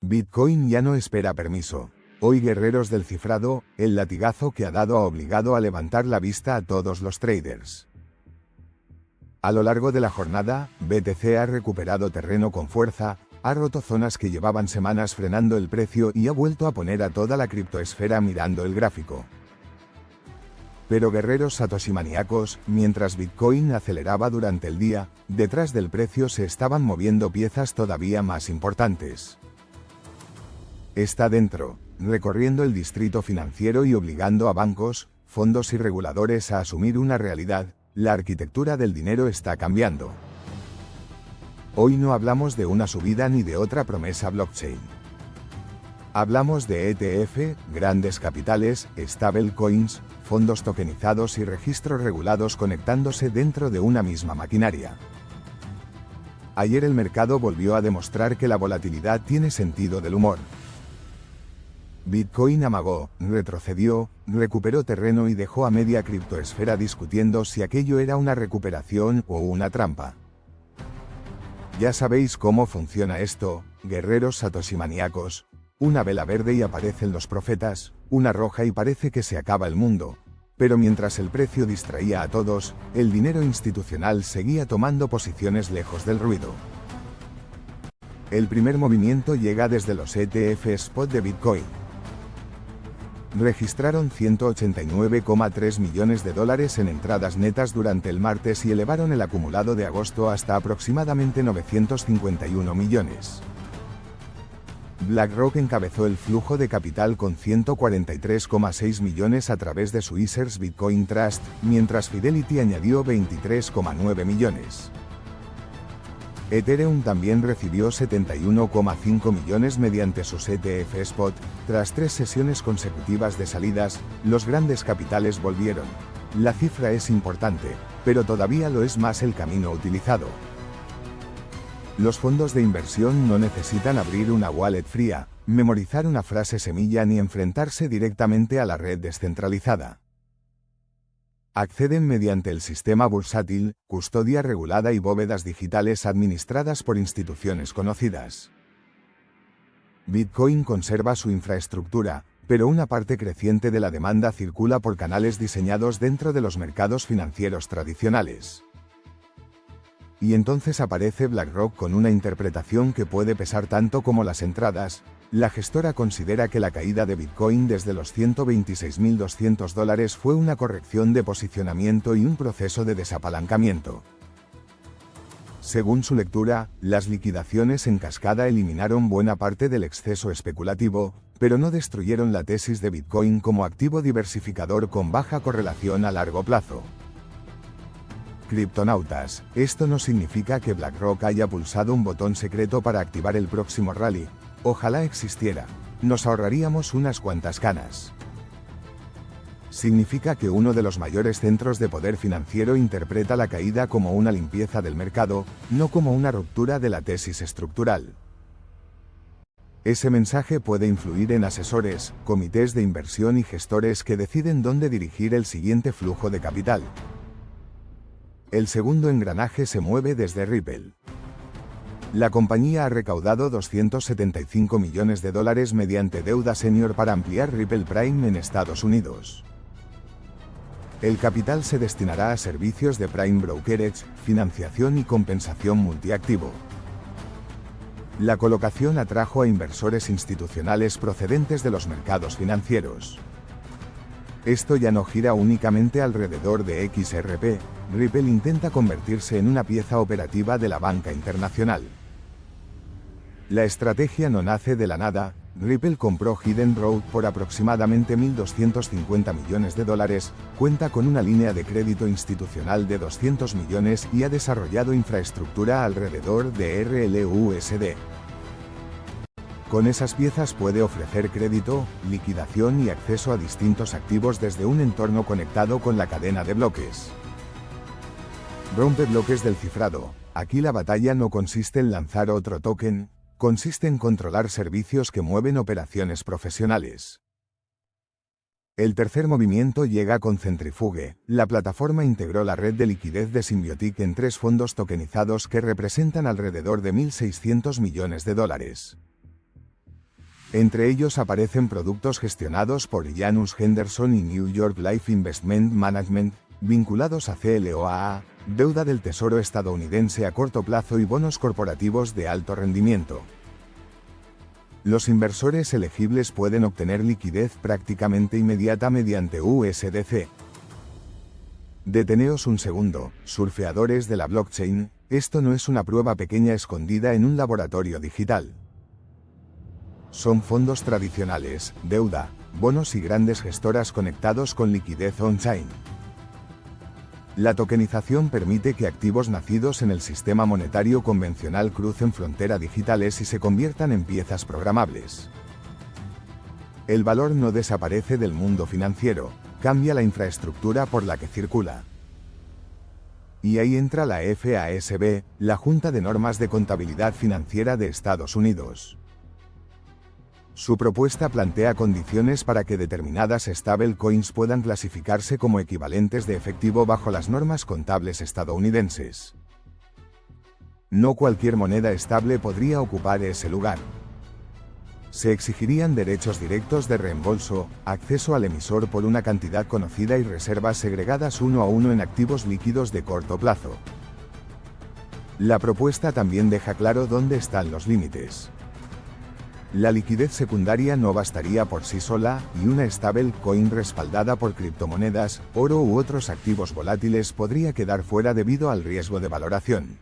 Bitcoin ya no espera permiso. Hoy guerreros del cifrado, el latigazo que ha obligado a levantar la vista a todos los traders. A lo largo de la jornada, BTC ha recuperado terreno con fuerza, ha roto zonas que llevaban semanas frenando el precio y ha vuelto a poner a toda la criptoesfera mirando el gráfico. Pero guerreros satoshimaniacos, mientras Bitcoin aceleraba durante el día, detrás del precio se estaban moviendo piezas todavía más importantes. Está dentro, recorriendo el distrito financiero y obligando a bancos, fondos y reguladores a asumir una realidad: la arquitectura del dinero está cambiando. Hoy no hablamos de una subida ni de otra promesa blockchain. Hablamos de ETF, grandes capitales, stablecoins, fondos tokenizados y registros regulados conectándose dentro de una misma maquinaria. Ayer el mercado volvió a demostrar que la volatilidad tiene sentido del humor. Bitcoin amagó, retrocedió, recuperó terreno y dejó a media criptoesfera discutiendo si aquello era una recuperación o una trampa. Ya sabéis cómo funciona esto, guerreros satoshimaniacos. Una vela verde y aparecen los profetas, una roja y parece que se acaba el mundo. Pero mientras el precio distraía a todos, el dinero institucional seguía tomando posiciones lejos del ruido. El primer movimiento llega desde los ETF Spot de Bitcoin. Registraron $189,3 millones en entradas netas durante el martes y elevaron el acumulado de agosto hasta aproximadamente 951 millones. BlackRock encabezó el flujo de capital con 143,6 millones a través de su Caesars Bitcoin Trust, mientras Fidelity añadió 23,9 millones. Ethereum también recibió 71,5 millones mediante sus ETF Spot. Tras 3 sesiones consecutivas de salidas, los grandes capitales volvieron. La cifra es importante, pero todavía lo es más el camino utilizado. Los fondos de inversión no necesitan abrir una wallet fría, memorizar una frase semilla ni enfrentarse directamente a la red descentralizada. Acceden mediante el sistema bursátil, custodia regulada y bóvedas digitales administradas por instituciones conocidas. Bitcoin conserva su infraestructura, pero una parte creciente de la demanda circula por canales diseñados dentro de los mercados financieros tradicionales. Y entonces aparece BlackRock con una interpretación que puede pesar tanto como las entradas. La gestora considera que la caída de Bitcoin desde los $126.200 fue una corrección de posicionamiento y un proceso de desapalancamiento. Según su lectura, las liquidaciones en cascada eliminaron buena parte del exceso especulativo, pero no destruyeron la tesis de Bitcoin como activo diversificador con baja correlación a largo plazo. Criptonautas, esto no significa que BlackRock haya pulsado un botón secreto para activar el próximo rally. Ojalá existiera. Nos ahorraríamos unas cuantas canas. Significa que uno de los mayores centros de poder financiero interpreta la caída como una limpieza del mercado, no como una ruptura de la tesis estructural. Ese mensaje puede influir en asesores, comités de inversión y gestores que deciden dónde dirigir el siguiente flujo de capital. El segundo engranaje se mueve desde Ripple. La compañía ha recaudado $275 millones mediante deuda senior para ampliar Ripple Prime en Estados Unidos. El capital se destinará a servicios de Prime Brokerage, financiación y compensación multiactivo. La colocación atrajo a inversores institucionales procedentes de los mercados financieros. Esto ya no gira únicamente alrededor de XRP. Ripple intenta convertirse en una pieza operativa de la banca internacional. La estrategia no nace de la nada. Ripple compró Hidden Road por aproximadamente $1.250 millones, cuenta con una línea de crédito institucional de 200 millones y ha desarrollado infraestructura alrededor de RLUSD. Con esas piezas puede ofrecer crédito, liquidación y acceso a distintos activos desde un entorno conectado con la cadena de bloques. Rompe bloques del cifrado. Aquí la batalla no consiste en lanzar otro token, consiste en controlar servicios que mueven operaciones profesionales. El tercer movimiento llega con Centrifuge. La plataforma integró la red de liquidez de Symbiotic en 3 fondos tokenizados que representan alrededor de $1.600 millones. Entre ellos aparecen productos gestionados por Janus Henderson y New York Life Investment Management, vinculados a CLOAA, deuda del Tesoro estadounidense a corto plazo y bonos corporativos de alto rendimiento. Los inversores elegibles pueden obtener liquidez prácticamente inmediata mediante USDC. Deteneos un segundo, surfeadores de la blockchain, esto no es una prueba pequeña escondida en un laboratorio digital. Son fondos tradicionales, deuda, bonos y grandes gestoras conectados con liquidez on-chain. La tokenización permite que activos nacidos en el sistema monetario convencional crucen fronteras digitales y se conviertan en piezas programables. El valor no desaparece del mundo financiero, cambia la infraestructura por la que circula. Y ahí entra la FASB, la Junta de Normas de Contabilidad Financiera de Estados Unidos. Su propuesta plantea condiciones para que determinadas stablecoins puedan clasificarse como equivalentes de efectivo bajo las normas contables estadounidenses. No cualquier moneda estable podría ocupar ese lugar. Se exigirían derechos directos de reembolso, acceso al emisor por una cantidad conocida y reservas segregadas uno a uno en activos líquidos de corto plazo. La propuesta también deja claro dónde están los límites. La liquidez secundaria no bastaría por sí sola, y una stablecoin respaldada por criptomonedas, oro u otros activos volátiles podría quedar fuera debido al riesgo de valoración.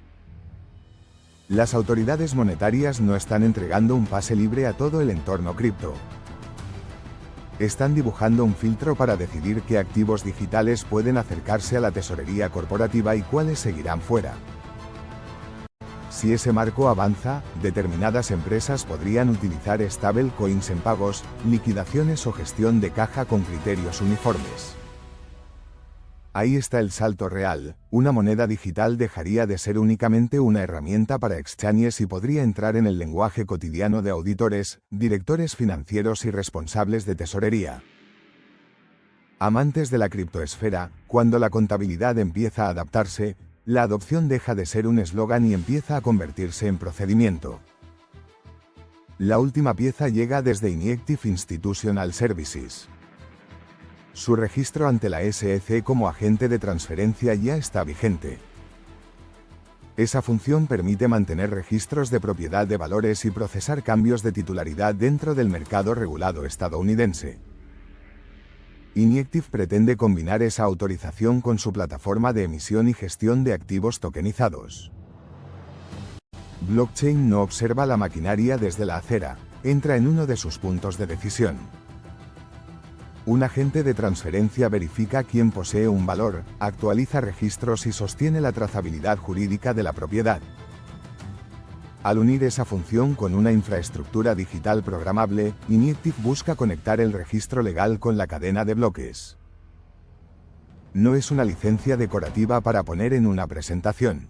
Las autoridades monetarias no están entregando un pase libre a todo el entorno cripto. Están dibujando un filtro para decidir qué activos digitales pueden acercarse a la tesorería corporativa y cuáles seguirán fuera. Si ese marco avanza, determinadas empresas podrían utilizar stablecoins en pagos, liquidaciones o gestión de caja con criterios uniformes. Ahí está el salto real, una moneda digital dejaría de ser únicamente una herramienta para exchanges y podría entrar en el lenguaje cotidiano de auditores, directores financieros y responsables de tesorería. Amantes de la criptoesfera, cuando la contabilidad empieza a adaptarse, la adopción deja de ser un eslogan y empieza a convertirse en procedimiento. La última pieza llega desde Inactive Institutional Services. Su registro ante la SEC como agente de transferencia ya está vigente. Esa función permite mantener registros de propiedad de valores y procesar cambios de titularidad dentro del mercado regulado estadounidense. Inactive pretende combinar esa autorización con su plataforma de emisión y gestión de activos tokenizados. Blockchain no observa la maquinaria desde la acera, entra en uno de sus puntos de decisión. Un agente de transferencia verifica quién posee un valor, actualiza registros y sostiene la trazabilidad jurídica de la propiedad. Al unir esa función con una infraestructura digital programable, Inactive busca conectar el registro legal con la cadena de bloques. No es una licencia decorativa para poner en una presentación.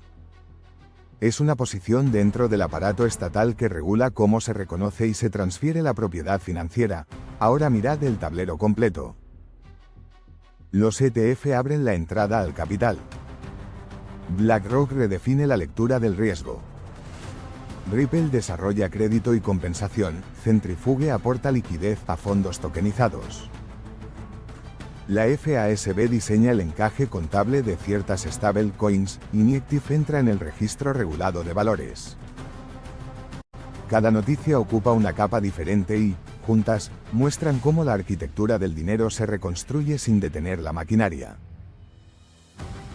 Es una posición dentro del aparato estatal que regula cómo se reconoce y se transfiere la propiedad financiera. Ahora mirad el tablero completo. Los ETF abren la entrada al capital. BlackRock redefine la lectura del riesgo. Ripple desarrolla crédito y compensación, Centrifuge aporta liquidez a fondos tokenizados. La FASB diseña el encaje contable de ciertas stablecoins, Inactive entra en el registro regulado de valores. Cada noticia ocupa una capa diferente y, juntas, muestran cómo la arquitectura del dinero se reconstruye sin detener la maquinaria.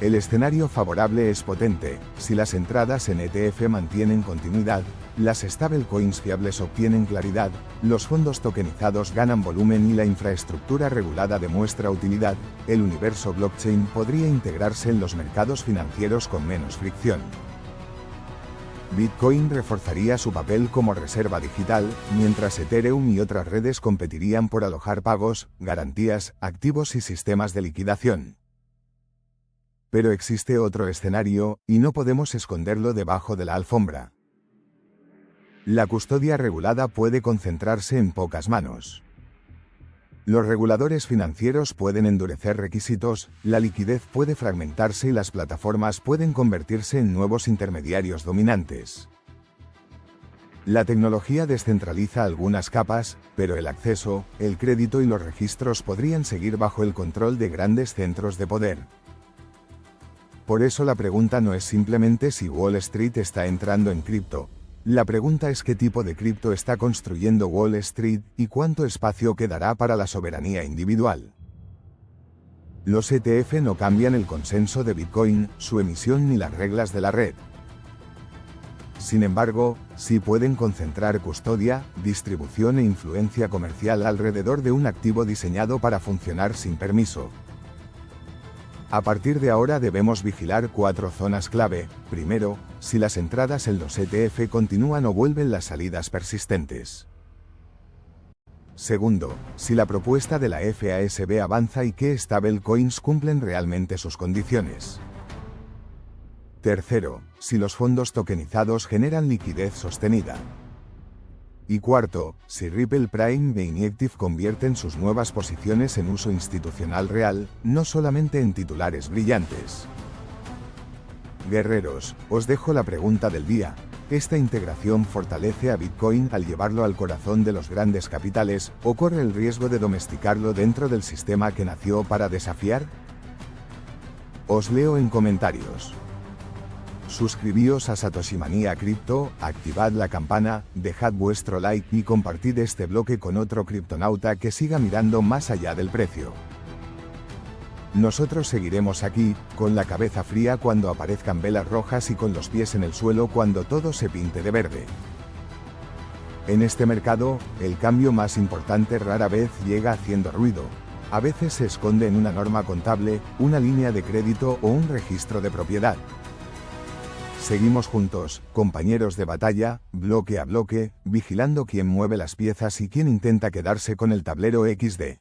El escenario favorable es potente, si las entradas en ETF mantienen continuidad, las stablecoins fiables obtienen claridad, los fondos tokenizados ganan volumen y la infraestructura regulada demuestra utilidad, el universo blockchain podría integrarse en los mercados financieros con menos fricción. Bitcoin reforzaría su papel como reserva digital, mientras Ethereum y otras redes competirían por alojar pagos, garantías, activos y sistemas de liquidación. Pero existe otro escenario, y no podemos esconderlo debajo de la alfombra. La custodia regulada puede concentrarse en pocas manos. Los reguladores financieros pueden endurecer requisitos, la liquidez puede fragmentarse y las plataformas pueden convertirse en nuevos intermediarios dominantes. La tecnología descentraliza algunas capas, pero el acceso, el crédito y los registros podrían seguir bajo el control de grandes centros de poder. Por eso la pregunta no es simplemente si Wall Street está entrando en cripto. La pregunta es qué tipo de cripto está construyendo Wall Street y cuánto espacio quedará para la soberanía individual. Los ETF no cambian el consenso de Bitcoin, su emisión ni las reglas de la red. Sin embargo, sí pueden concentrar custodia, distribución e influencia comercial alrededor de un activo diseñado para funcionar sin permiso. A partir de ahora debemos vigilar 4 zonas clave. Primero, si las entradas en los ETF continúan o vuelven las salidas persistentes. Segundo, si la propuesta de la FASB avanza y qué stablecoins cumplen realmente sus condiciones. Tercero, si los fondos tokenizados generan liquidez sostenida. Y cuarto, si Ripple Prime e Inactive convierten sus nuevas posiciones en uso institucional real, no solamente en titulares brillantes. Guerreros, os dejo la pregunta del día. ¿Esta integración fortalece a Bitcoin al llevarlo al corazón de los grandes capitales, o corre el riesgo de domesticarlo dentro del sistema que nació para desafiar? Os leo en comentarios. Suscribíos a Satoshi Manía Crypto, activad la campana, dejad vuestro like y compartid este bloque con otro criptonauta que siga mirando más allá del precio. Nosotros seguiremos aquí, con la cabeza fría cuando aparezcan velas rojas y con los pies en el suelo cuando todo se pinte de verde. En este mercado, el cambio más importante rara vez llega haciendo ruido. A veces se esconde en una norma contable, una línea de crédito o un registro de propiedad. Seguimos juntos, compañeros de batalla, bloque a bloque, vigilando quién mueve las piezas y quién intenta quedarse con el tablero XD.